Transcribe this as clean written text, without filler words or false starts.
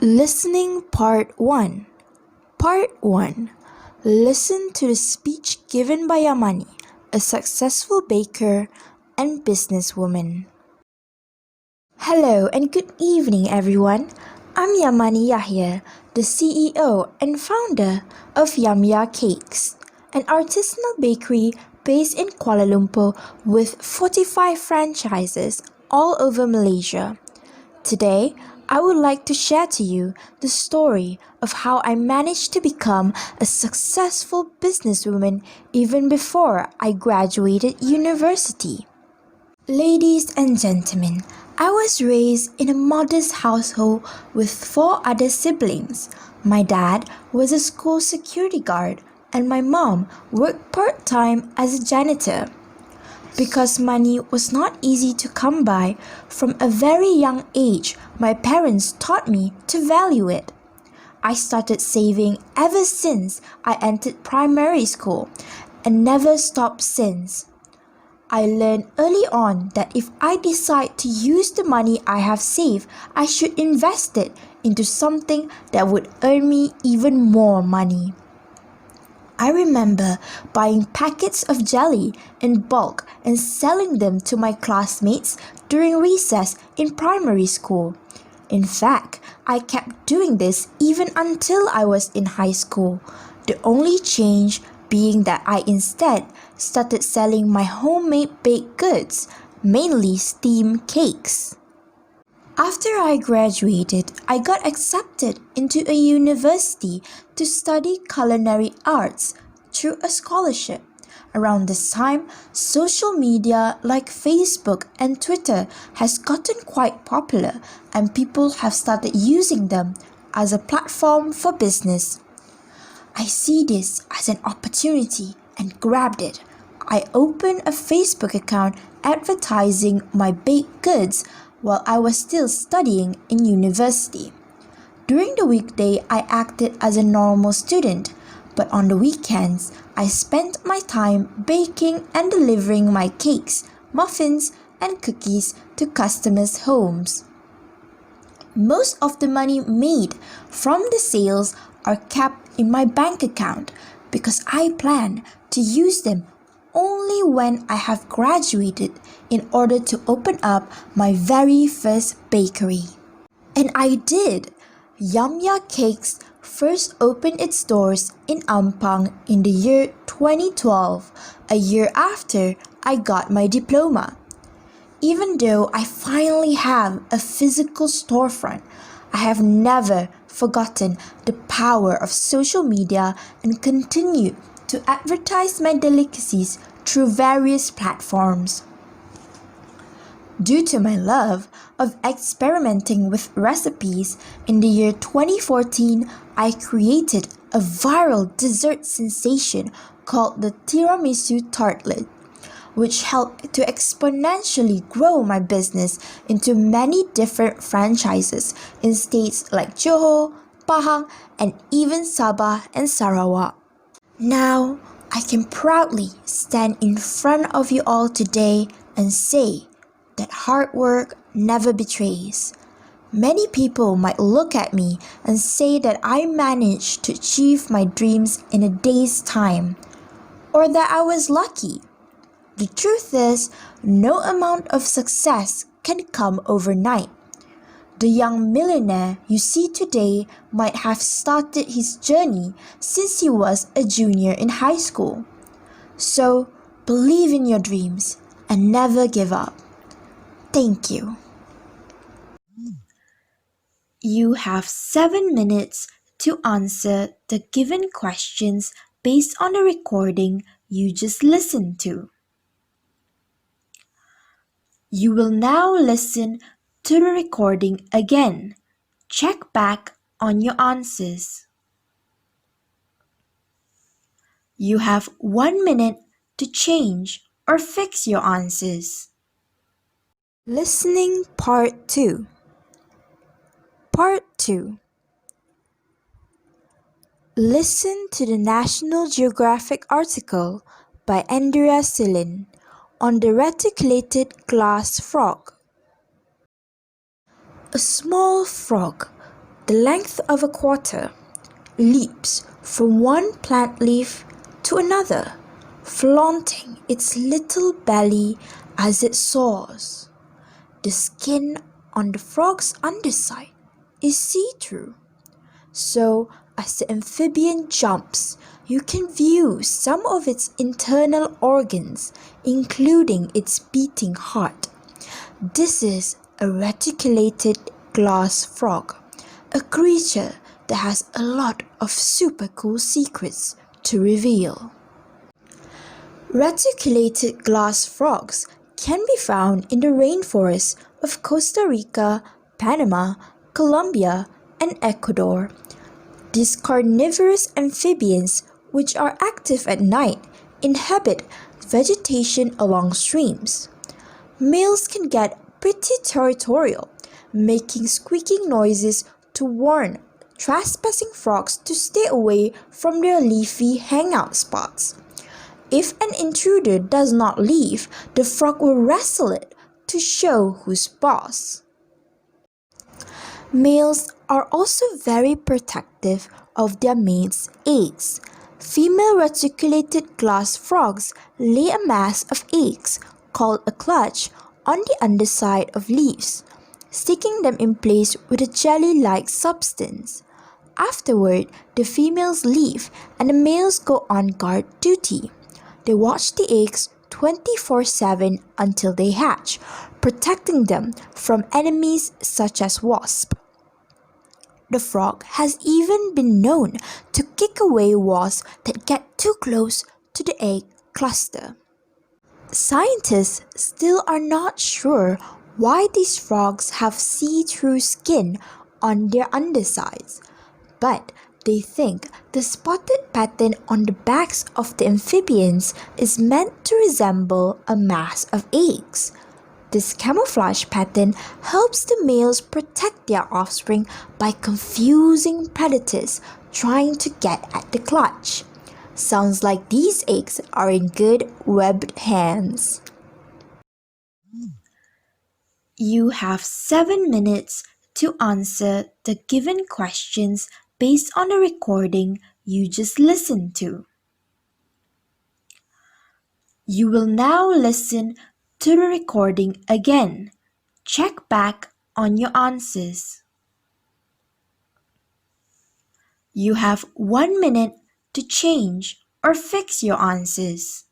Listening Part 1. Part 1. Listen to the speech given by Yamani, a successful baker and businesswoman. Hello and good evening, everyone. I'm Yamani Yahya, the CEO and founder of Yamya Cakes, an artisanal bakery based in Kuala Lumpur with 45 franchises all over Malaysia. Today, I would like to share to you the story of how I managed to become a successful businesswoman even before I graduated university. Ladies and gentlemen, I was raised in a modest household with 4 other siblings. My dad was a school security guard and my mom worked part-time as a janitor. Because money was not easy to come by, from a very young age, my parents taught me to value it. I started saving ever since I entered primary school and never stopped since. I learned early on that if I decide to use the money I have saved, I should invest it into something that would earn me even more money. I remember buying packets of jelly in bulk and selling them to my classmates during recess in primary school. In fact, I kept doing this even until I was in high school, the only change being that I instead started selling my homemade baked goods, mainly steamed cakes. After I graduated, I got accepted into a university to study culinary arts through a scholarship. Around this time, social media like Facebook and Twitter has gotten quite popular and people have started using them as a platform for business. I see this as an opportunity and grabbed it. I opened a Facebook account advertising my baked goods while I was still studying in university. During the weekday, I acted as a normal student, but on the weekends, I spent my time baking and delivering my cakes, muffins, and cookies to customers' homes. Most of the money made from the sales are kept in my bank account because I plan to use them only when I have graduated in order to open up my very first bakery. And I did. Yamya Cakes first opened its doors in Ampang in the year 2012, a year after I got my diploma. Even though I finally have a physical storefront, I have never forgotten the power of social media and continue to advertise my delicacies through various platforms. Due to my love of experimenting with recipes, in the year 2014, I created a viral dessert sensation called the tiramisu tartlet, which helped to exponentially grow my business into many different franchises in states like Johor, Pahang, and even Sabah and Sarawak. Now, I can proudly stand in front of you all today and say that hard work never betrays. Many people might look at me and say that I managed to achieve my dreams in a day's time, or that I was lucky. The truth is, no amount of success can come overnight. The young millionaire you see today might have started his journey since he was a junior in high school. So, believe in your dreams and never give up. Thank you. You have 7 minutes to answer the given questions based on the recording you just listened to. You will now listen to the recording again. Check back on your answers. You have 1 minute to change or fix your answers. Listening Part 2. Part 2. Listen to the National Geographic article by Andrea Silin on the reticulated glass frog. A small frog the length of a quarter, leaps from one plant leaf to another, flaunting its little belly as it soars. The skin on the frog's underside is see-through, so as the amphibian jumps, you can view some of its internal organs, including its beating heart. This is a reticulated glass frog, a creature that has a lot of super cool secrets to reveal. Reticulated glass frogs can be found in the rainforests of Costa Rica, Panama, Colombia, and Ecuador. These carnivorous amphibians, which are active at night, inhabit vegetation along streams. Males can get pretty territorial, making squeaking noises to warn trespassing frogs to stay away from their leafy hangout spots. If an intruder does not leave, the frog will wrestle it to show who's boss. Males are also very protective of their mates' eggs. Female reticulated glass frogs lay a mass of eggs, called a clutch, on the underside of leaves, sticking them in place with a jelly-like substance. Afterward, the females leave and the males go on guard duty. They watch the eggs 24/7 until they hatch, protecting them from enemies such as wasps. The frog has even been known to kick away wasps that get too close to the egg cluster. Scientists still are not sure why these frogs have see-through skin on their undersides, but they think the spotted pattern on the backs of the amphibians is meant to resemble a mass of eggs. This camouflage pattern helps the males protect their offspring by confusing predators trying to get at the clutch. Sounds like these eggs are in good webbed hands. You have 7 minutes to answer the given questions based on the recording you just listened to. You will now listen to the recording again. Check back on your answers. You have 1 minute to change or fix your answers.